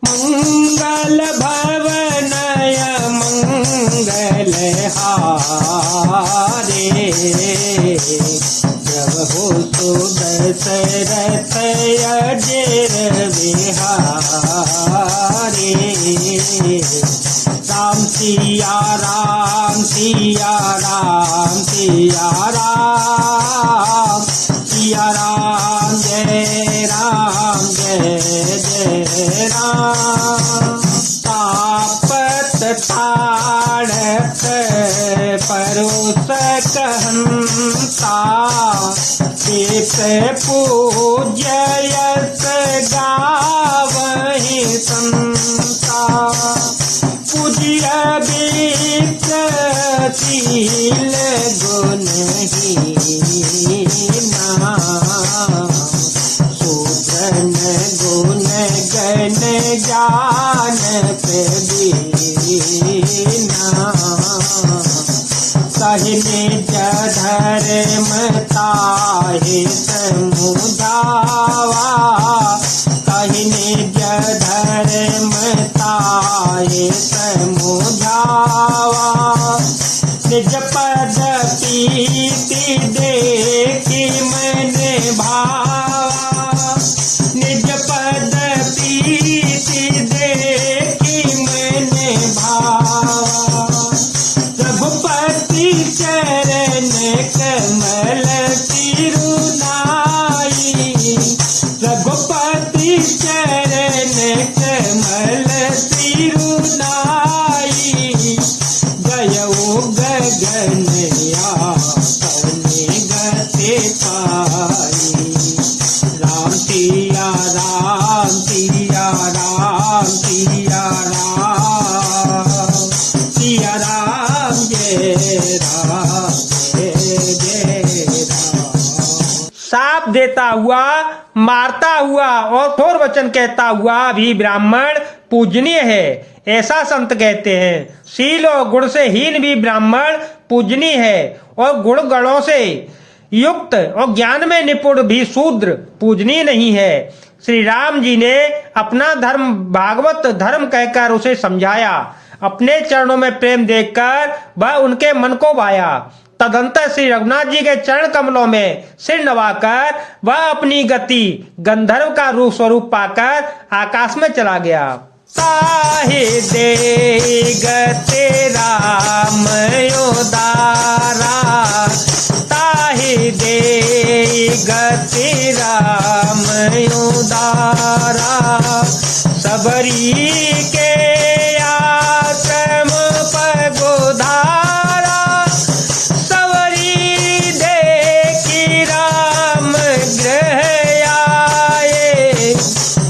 मंगल भवनय मंगल हारे, प्रभु सुदशरथ अजर बिहारी। राम सिया राम सिया राम सिया राम, सिया राम जय जय राम। तापत ताड़क परुत कहंता, चित पूजयत गावहि संता। पूज्य विप्रशील गुणहीना, सुजन गुण गण जानत दीना। सहि निज धर्म ताहि समुझावा, कहि निज धर्म ताहि समुझावा। निज पद प्रीति देखि मन भावा, निज पद प्रीति देखि मन भावा। रघुपति चरण कमल तिरुनाई, रघुपति चरण कमल तिरुनाई। गयौ गगन यापन गति पाई, राम सिया राम सिया राम सिया राम, सिया राम जय राम जय राम। साप देता हुआ, मारता हुआ और कठोर वचन कहता हुआ भी ब्राह्मण पूजनीय है, ऐसा संत कहते हैं। शील और गुण से हीन भी ब्राह्मण पूजनीय है, और गुण गणों से युक्त और ज्ञान में निपुण भी शूद्र पूजनीय नहीं है। श्री राम जी ने अपना धर्म भागवत धर्म कहकर उसे समझाया। अपने चरणों में प्रेम देखकर वह उनके मन को भाया। तदंतर श्री रघुनाथ जी के चरण कमलों में सिर नवाकर वह अपनी गति गंधर्व का रूप स्वरूप पाकर आकाश में चला गया। ताहि दे गते राम उदारा, ताहि दे गते राम उदारा। सबरी के आश्रम पगोधारा, सबरी देखी राम गृह आए।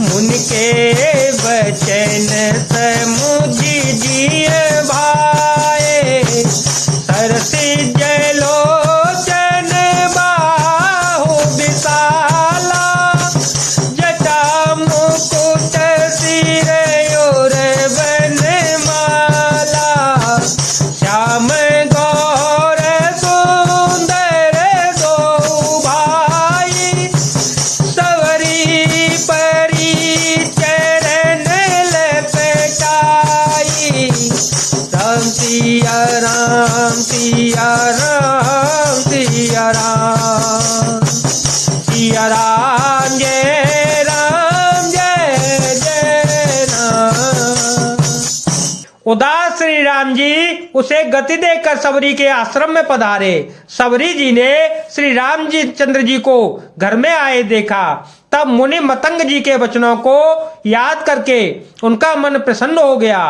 मुन के वचन समुझ जिय भाए, सरसी जलोचन बाहु विशाला। जटा मुकुट सिर और वनमाला, श्याम गौर सुंदर दो भाई। सवरी परी चरण लपटाई, राम सिया राम सिया राम सिया राम, सिया राम जय राम। उदास श्री राम जी उसे गति देकर सबरी के आश्रम में पधारे। सबरी जी ने श्री राम जी चंद्र जी को घर में आए देखा। तब मुनि मतंग जी के वचनों को याद करके उनका मन प्रसन्न हो गया।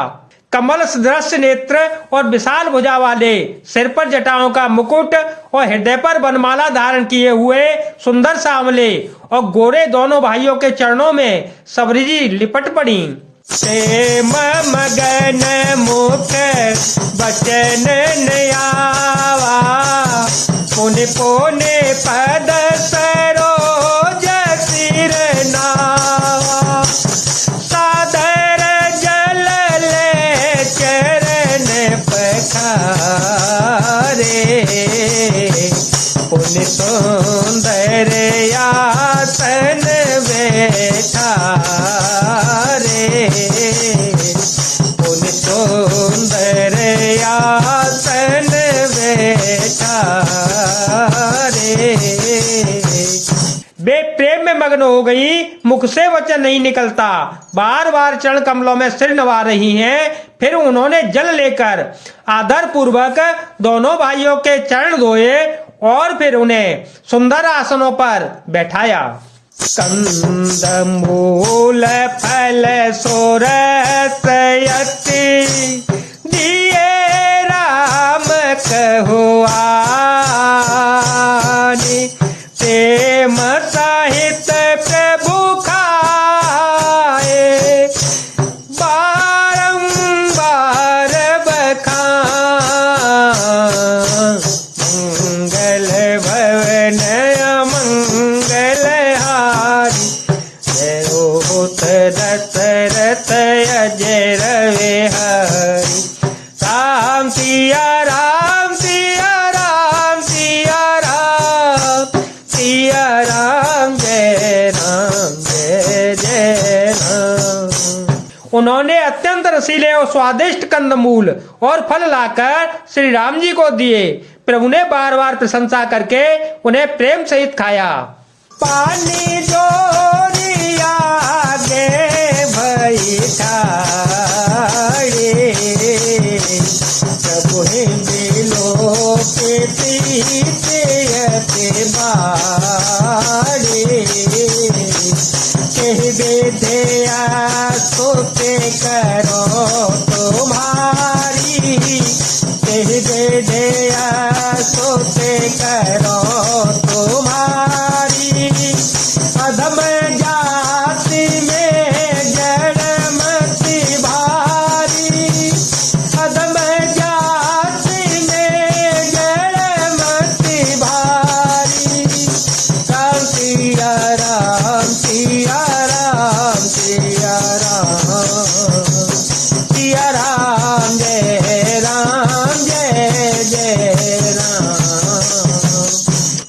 कमल सदृश नेत्र और विशाल भुजा वाले, सिर पर जटाओं का मुकुट और हृदय पर वनमाला धारण किए हुए सुंदर सांवले और गोरे दोनों भाइयों के चरणों में सबरी जी लिपट पड़ी। प्रेम मगन मुख बचन नयावा, पुनि पुनि पद सरोज सिर नावा। सादर जल ले चरण पखारे, पुनि सुंदर आसन बैठा रे। मग्न हो गई, मुख से वचन नहीं निकलता, बार बार चरण कमलों में सिर नवा रही हैं। फिर उन्होंने जल लेकर आदर पूर्वक दोनों भाइयों के चरण धोए और फिर उन्हें सुंदर आसनों पर बैठाया। कंदमूल फल सोरस यति दिए राम कहुआनि, प्रेम सहित प्रभु खाए, बारंबार बखान, मंगल भवन मंगल हारी, जय होत दशरथ अजय रवे हरि। राम सिया राम सिया राम सिया राम, सिया राम जय जय राम। उन्होंने अत्यंत रसीले और स्वादिष्ट कंदमूल और फल लाकर श्री राम जी को दिए। प्रभु ने बार बार प्रशंसा करके उन्हें प्रेम सहित खाया। पानी जोरिया गे भई ठाड़े, प्रभु बिलो के पीते बाड़े, कह बेधया सोते करो तुम्हारी, कह बेधया सोते करो तुम्हारी, अधम जाति में जड़मति भारी, अधम जाति में जड़मति भारी। राम सिया राम सिया राम सिया राम, सिया राम जय राम।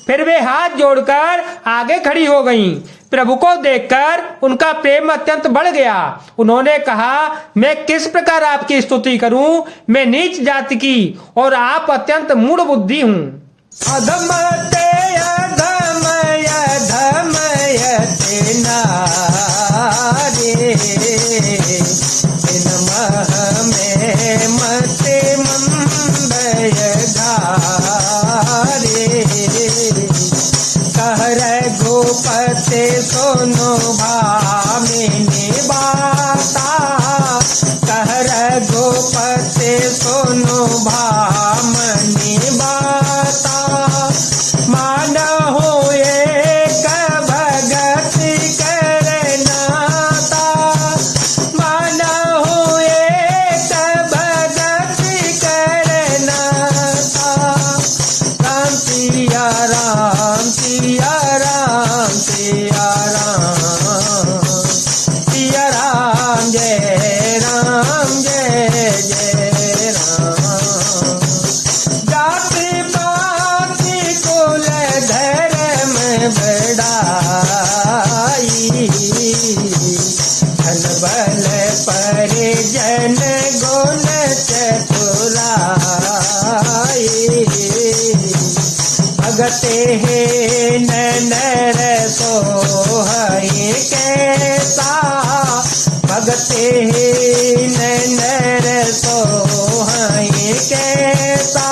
फिर वे हाथ जोड़कर आगे खड़ी हो गईं। प्रभु को देखकर उनका प्रेम अत्यंत बढ़ गया। उन्होंने कहा, मैं किस प्रकार आपकी स्तुति करूं? मैं नीच जाति की और आप अत्यंत मूढ़ बुद्धि हूँ। अधमते अधमय धमयते नारे, मह में मते मंदय घारे, कहर गोपते सोनो भामिनी बाता, कहर गोपते सोनो भामनी बाता, मान हो एक भगति करनाता, मान हो एक भगति करनाता। राम सिया राम सिया राम सिया राम, सिया राम जय जय राम। जाति पाति कुल धर्म बढ़ाई, धन बल परिजन गुण चतुराई, भगते हे नर सोहई कैसा, भगते हे नर सोहई कैसा,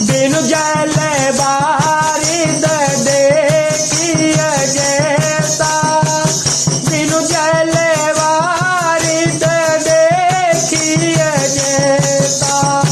बिनु जल बारिद देखिय जैसा, बिनु जल बारिद देखिय जैसा।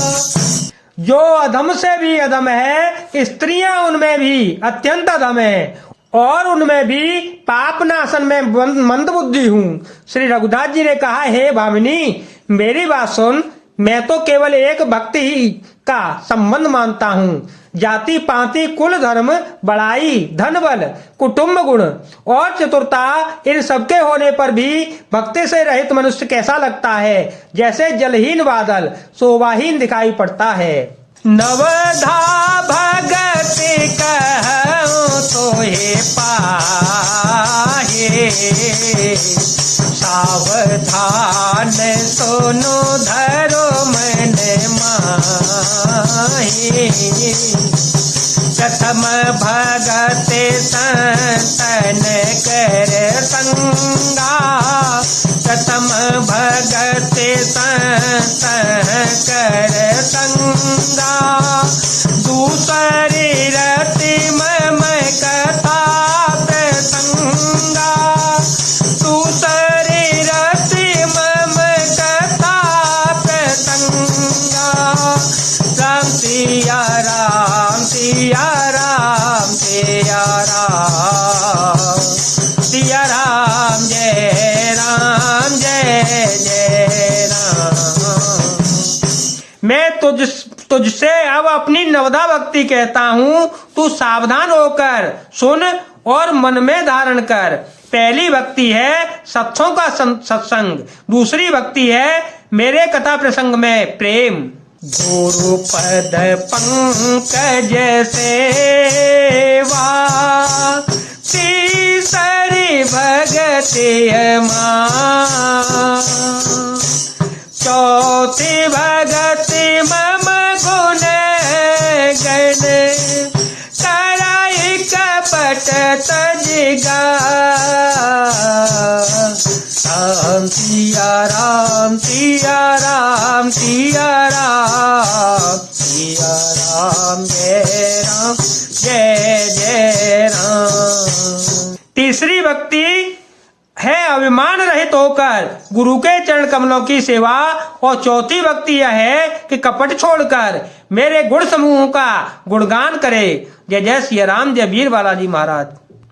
जो अधम से भी अधम है, स्त्रियां उनमें भी अत्यंत अधम है और उनमें भी पाप नाशन में मंद बुद्धि हूँ। श्री रघुदास जी ने कहा, हे भामिनी मेरी बात सुन, मैं तो केवल एक भक्ति ही का संबंध मानता हूँ। जाति पाति कुल धर्म बड़ाई धन बल कुटुंब गुण और चतुरता, इन सबके होने पर भी भक्ति से रहित मनुष्य कैसा लगता है? जैसे जलहीन बादल शोभाहीन दिखाई पड़ता है। नवधा भगति कहूँ तो हे पाहे, सावधान सोनो धरो मन माहे, प्रथम भगते संतन कर संगा, प्रथम भगते संतन कर संगा, दूसरी रति मम कथा प्रसंगा, दूसरी रति मम कथा प्रसंगा। राम सिया राम सिया राम सिया राम, सिया राम जय जय राम। मैं तुझसे अब अपनी नवदा भक्ति कहता हूँ, तू सावधान होकर सुन और मन में धारण कर। पहली भक्ति है सत्सों का सत्संग, दूसरी भक्ति है मेरे कथा प्रसंग में प्रेम। गुरु पद पंकज सेवा, तीसरी भगति चौथी भगति मम गुण गण, कराई कपट तजगा। राम सिया राम सिया राम सिया राम, सिया राम जय राम। तीसरी भक्ति है अभिमान रहित होकर गुरु के चरण कमलों की सेवा, और चौथी भक्ति यह है कि कपट छोड़कर मेरे गुण समूह का गुणगान करे। जय जय सिया राम, जय वीर बालाजी महाराज।